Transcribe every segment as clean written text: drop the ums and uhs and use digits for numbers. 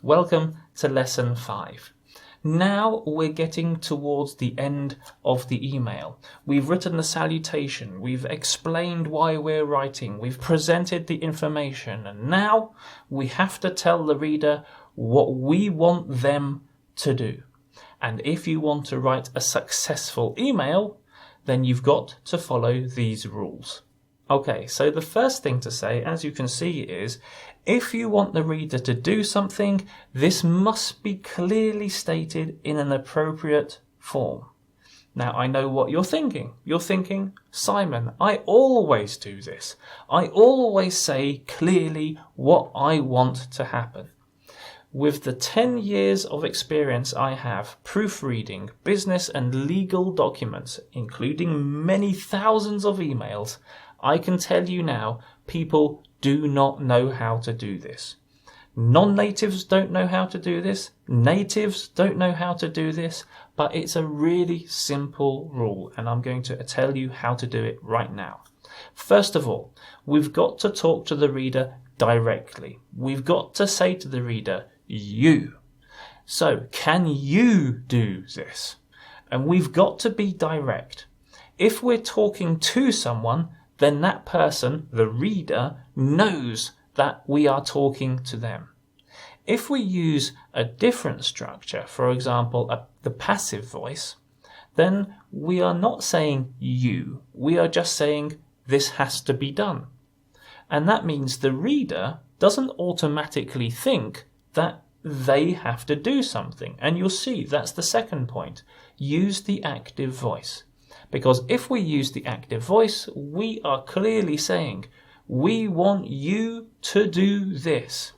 Welcome to lesson 5. Now we're getting towards the end of the email. We've written the salutation, we've explained why we're writing, we've presented the information, and now we have to tell the reader what we want them to do. And if you want to write a successful email, then you've got to follow these rules. Okay, so the first thing to say, as you can see, is if you want the reader to do something, this must be clearly stated in an appropriate form. Now, I know what you're thinking. You're thinking, Simon, I always do this. I always say clearly what I want to happen. With the 10 years of experience I have proofreading business and legal documents, including many thousands of emails, I can tell you now, people do not know how to do this. Non-natives don't know how to do this. Natives don't know how to do this. But it's a really simple rule, and I'm going to tell you how to do it right now. First of all, we've got to talk to the reader directly. We've got to say to the reader, you. So, can you do this? And we've got to be direct. If we're talking to someone, then that person, the reader, knows that we are talking to them. If we use a different structure, for example, the passive voice, then we are not saying you. We are just saying this has to be done. And that means the reader doesn't automatically think that they have to do something. And you'll see that's the second point. Use the active voice. Because if we use the active voice, we are clearly saying, we want you to do this.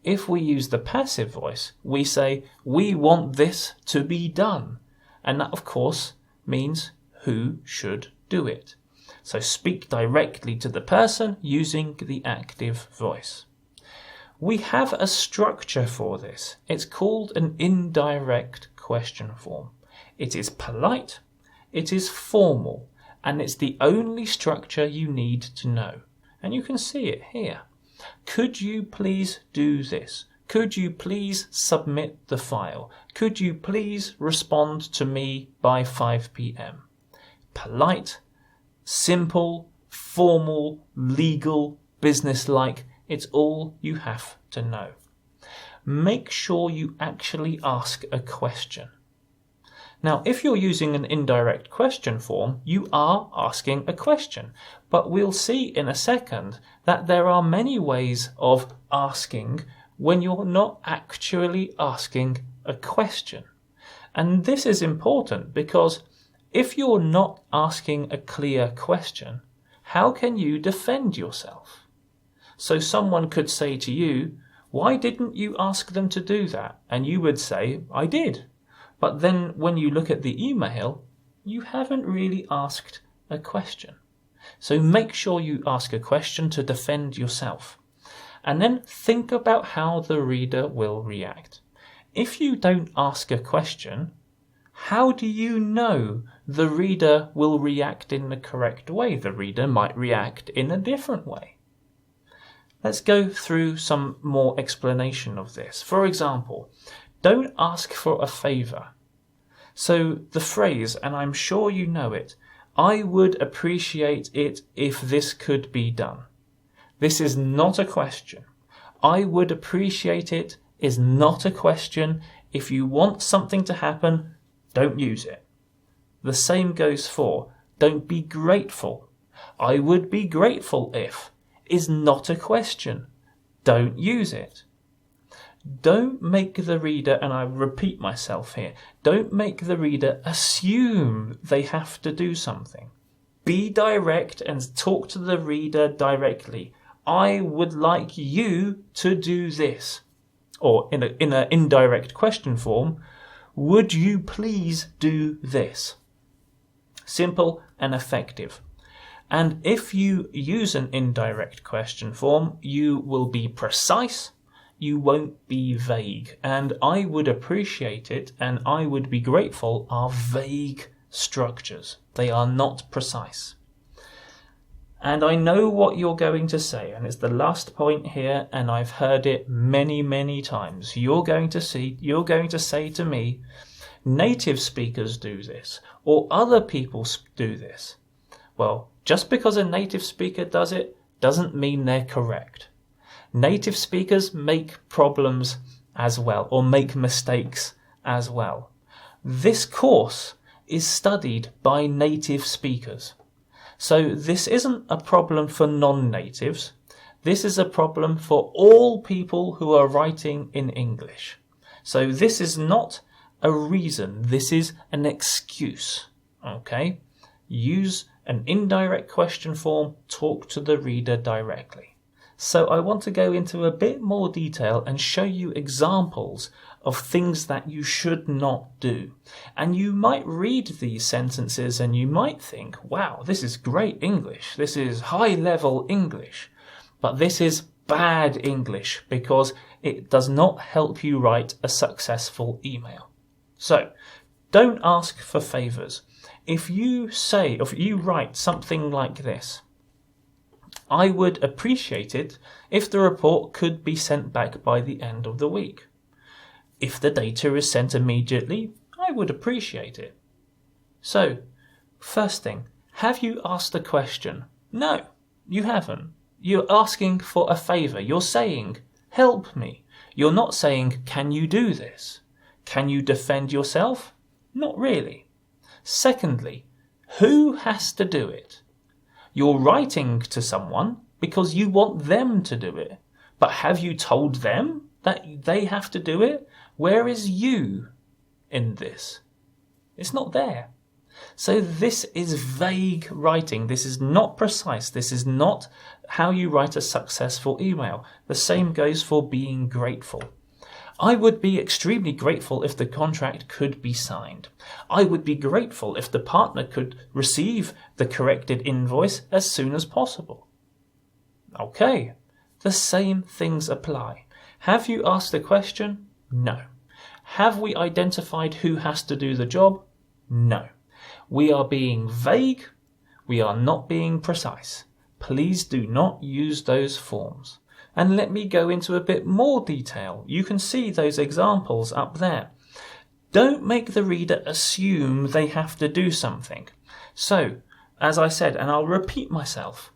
If we use the passive voice, we say, we want this to be done. And that, of course, means who should do it. So speak directly to the person using the active voice. We have a structure for this. It's called an indirect question form. It is polite. It is formal, and it's the only structure you need to know. And you can see it here. Could you please do this? Could you please submit the file? Could you please respond to me by 5 p.m? Polite, simple, formal, legal, businesslike. It's all you have to know. Make sure you actually ask a question. Now, if you're using an indirect question form, you are asking a question. But we'll see in a second that there are many ways of asking when you're not actually asking a question. And this is important because if you're not asking a clear question, how can you defend yourself? So someone could say to you, why didn't you ask them to do that? And you would say, I did. But then when you look at the email, you haven't really asked a question. So make sure you ask a question to defend yourself. And then think about how the reader will react. If you don't ask a question, how do you know the reader will react in the correct way? The reader might react in a different way. Let's go through some more explanation of this. For example, don't ask for a favour. So the phrase, and I'm sure you know it, I would appreciate it if this could be done. This is not a question. I would appreciate it is not a question. If you want something to happen, don't use it. The same goes for don't be grateful. I would be grateful if is not a question. Don't use it. Don't make the reader, and I repeat myself here, don't make the reader assume they have to do something. Be direct and talk to the reader directly. I would like you to do this. Or in an indirect question form, would you please do this? Simple and effective. And if you use an indirect question form, you will be precise, you won't be vague. And I would appreciate it and I would be grateful are vague structures. They are not precise. And I know what you're going to say, and it's the last point here, and I've heard it many, many times. You're going to say to me, native speakers do this, or other people do this. Well, just because a native speaker does it doesn't mean they're correct. Native speakers make problems as well, or make mistakes as well. This course is studied by native speakers. So this isn't a problem for non-natives. This is a problem for all people who are writing in English. So this is not a reason. This is an excuse. Okay? Use an indirect question form. Talk to the reader directly. So I want to go into a bit more detail and show you examples of things that you should not do. And you might read these sentences and you might think, wow, this is great English. This is high level English. But this is bad English because it does not help you write a successful email. So don't ask for favors. If you write something like this, I would appreciate it if the report could be sent back by the end of the week. If the data is sent immediately, I would appreciate it. So, first thing, have you asked a question? No, you haven't. You're asking for a favour. You're saying, help me. You're not saying, can you do this? Can you defend yourself? Not really. Secondly, who has to do it? You're writing to someone because you want them to do it. But have you told them that they have to do it? Where is you in this? It's not there. So this is vague writing. This is not precise. This is not how you write a successful email. The same goes for being grateful. I would be extremely grateful if the contract could be signed. I would be grateful if the partner could receive the corrected invoice as soon as possible. Okay, the same things apply. Have you asked the question? No. Have we identified who has to do the job? No. We are being vague. We are not being precise. Please do not use those forms. And let me go into a bit more detail. You can see those examples up there. Don't make the reader assume they have to do something. So, as I said, and I'll repeat myself,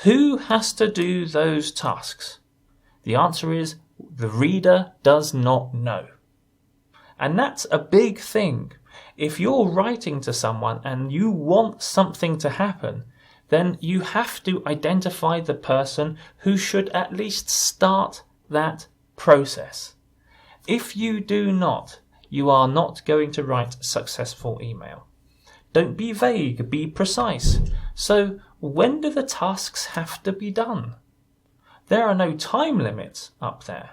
who has to do those tasks? The answer is the reader does not know. And that's a big thing. If you're writing to someone and you want something to happen, then you have to identify the person who should at least start that process. If you do not, you are not going to write a successful email. Don't be vague, be precise. So, when do the tasks have to be done? There are no time limits up there.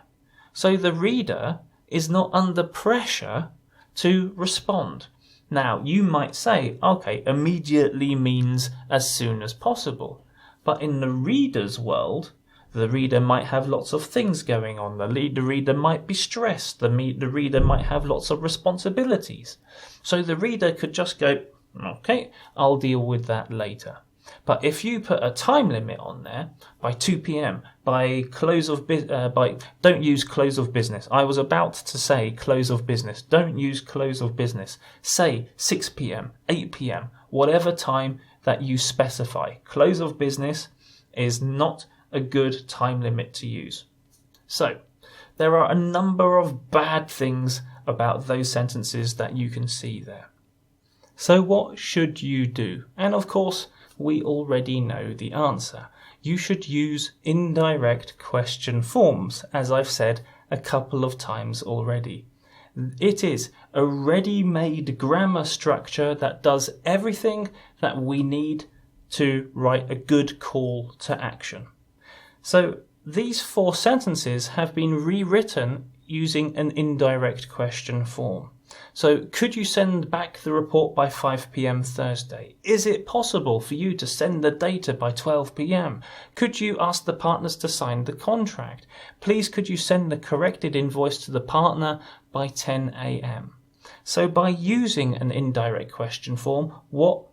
So the reader is not under pressure to respond. Now, you might say, okay, immediately means as soon as possible. But in the reader's world, the reader might have lots of things going on. The reader might be stressed. The reader might have lots of responsibilities. So the reader could just go, okay, I'll deal with that later. But if you put a time limit on there, by 2 p.m, don't use close of business. I was about to say close of business. Don't use close of business. Say 6 p.m, 8 p.m, whatever time that you specify. Close of business is not a good time limit to use. So, there are a number of bad things about those sentences that you can see there. So what should you do? And of course, we already know the answer. You should use indirect question forms, as I've said a couple of times already. It is a ready-made grammar structure that does everything that we need to write a good call to action. So these 4 sentences have been rewritten using an indirect question form. So, could you send back the report by 5 p.m. Thursday? Is it possible for you to send the data by 12 p.m? Could you ask the partners to sign the contract? Please, could you send the corrected invoice to the partner by 10 a.m? So, by using an indirect question form, what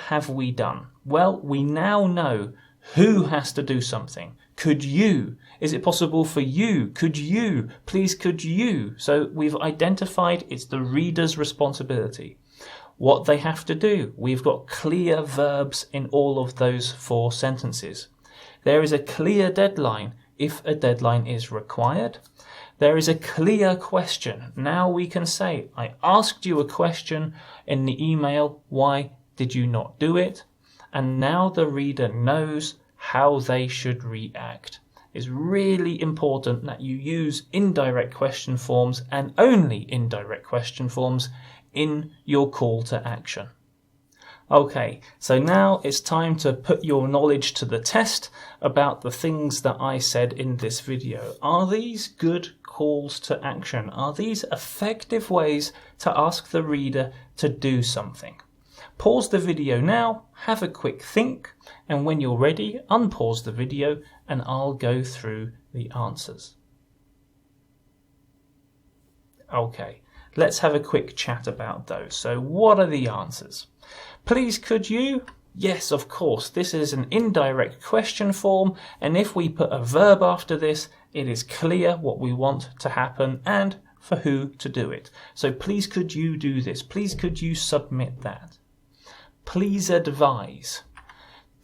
have we done? Well, we now know who has to do something. Could you? Is it possible for you? Could you? Please, could you? So we've identified it's the reader's responsibility. What they have to do. We've got clear verbs in all of those 4 sentences. There is a clear deadline if a deadline is required. There is a clear question. Now we can say, I asked you a question in the email. Why did you not do it? And now the reader knows how they should react. It's really important that you use indirect question forms and only indirect question forms in your call to action. Okay, so now it's time to put your knowledge to the test about the things that I said in this video. Are these good calls to action? Are these effective ways to ask the reader to do something? Pause the video now, have a quick think, and when you're ready, unpause the video and I'll go through the answers. Okay, let's have a quick chat about those. So what are the answers? Please, could you? Yes, of course. This is an indirect question form, and if we put a verb after this, it is clear what we want to happen and for who to do it. So please, could you do this? Please, could you submit that? Please advise.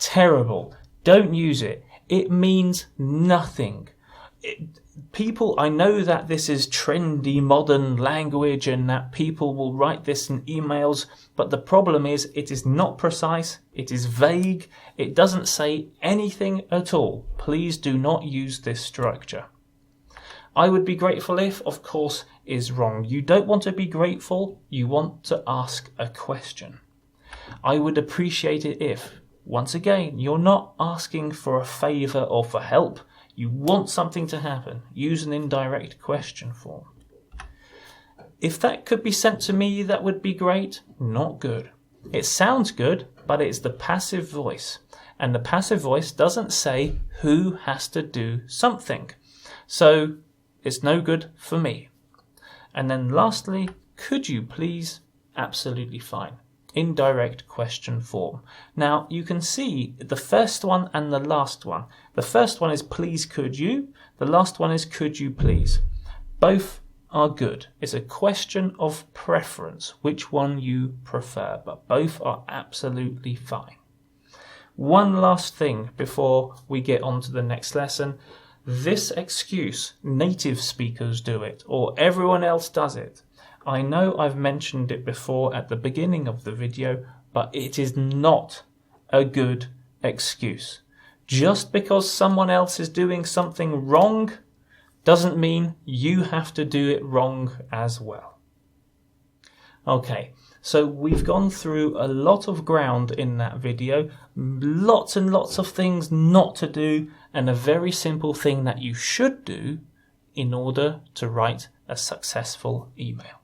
Terrible. Don't use it. It means nothing. People, I know that this is trendy modern language and that people will write this in emails, but the problem is it is not precise, it is vague, it doesn't say anything at all. Please do not use this structure. I would be grateful if, of course, is wrong. You don't want to be grateful, you want to ask a question. I would appreciate it if, once again, you're not asking for a favour or for help. You want something to happen. Use an indirect question form. If that could be sent to me, that would be great. Not good. It sounds good, but it's the passive voice. And the passive voice doesn't say who has to do something. So it's no good for me. And then lastly, could you please? Absolutely fine. Indirect question form. Now you can see the first one and the last one. The first one is please could you. The last one is could you please. Both are good. It's a question of preference, which one you prefer, but both are absolutely fine. One last thing before we get on to the next lesson. This excuse, native speakers do it, or everyone else does it. I know I've mentioned it before at the beginning of the video, but it is not a good excuse. Just because someone else is doing something wrong doesn't mean you have to do it wrong as well. Okay, so we've gone through a lot of ground in that video, lots and lots of things not to do, and a very simple thing that you should do in order to write a successful email.